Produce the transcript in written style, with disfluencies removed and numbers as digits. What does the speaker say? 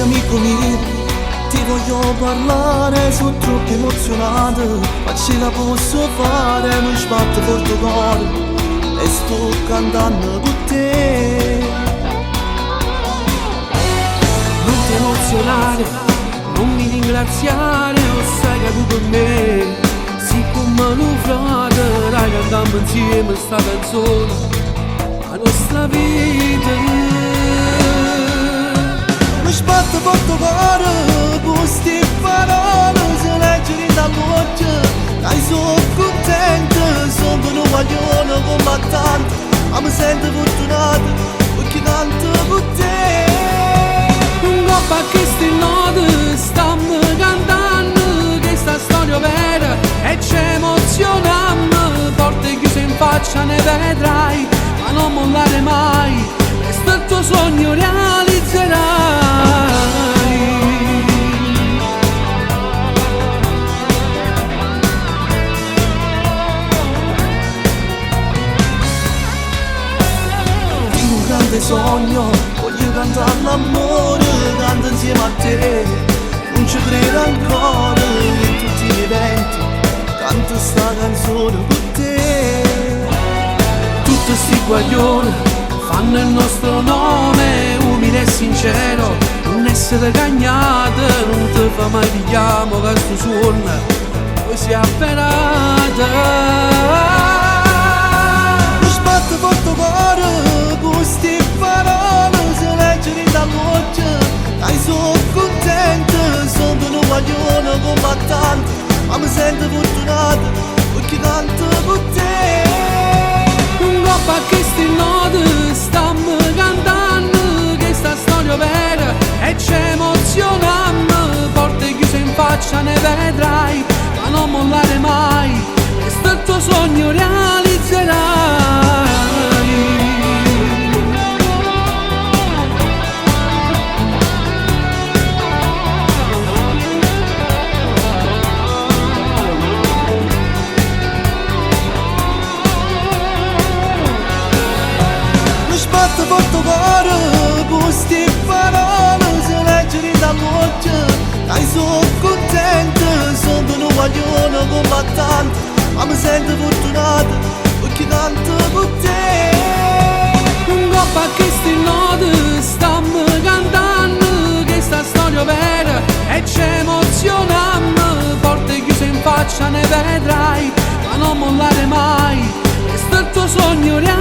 amico mio, ti voglio parlare, sono troppo emozionato, ma ce la posso fare, non sbatto forte cuore e sto cantando con te. Non ti emozionare, non mi ringraziare, lo sai che tu per me sei come un frate, dai cantiamo insieme sta canzone, la nostra vita. Mi sbatto forte cuore, queste parole se leggono dall'occhio, dai sono contento, sono un guaglione combattente, ma mi sento fortunato perché canto con te. Un coppa che sti note stiamo cantando questa storia vera e ci emozioniamo, porte chiuse in faccia ne vedrai, ma non mollare mai, questo è il tuo sogno realizzerai. Tengo un grande sogno, voglio cantare l'amore, canto insieme a te, non ci credo ancora, in tutti gli eventi, canto sta canzone con te. Tutti sti guaglioni fanno il nostro nome, umile e sincero, non essere cagnate, non ti fa mai pigliamo questo suono, poi si è afferrata. Mi sbatto forte cuore, queste parole se leggono dall'occhio, dai sono contento, sono un guaglione combattente, ma mi sento fortunato perché canto con te. Un coppa che sti note stiamo cantando questa storia vera e ci emozioniamo, porte chiuse in faccia ne vedrai, ma non mollare mai, questo è il tuo sogno realizzerai. Sbatto forte cuore, queste parole se leggono dall'occhio, dai sono contento, sono un guaglione combattente, ma mi sento fortunato perché canto con te. Un coppa che sti note stiamo cantando questa storia vera e ci emozioniamo, porte chiuse in faccia ne vedrai, ma non mollare mai, questo è il tuo sogno reale.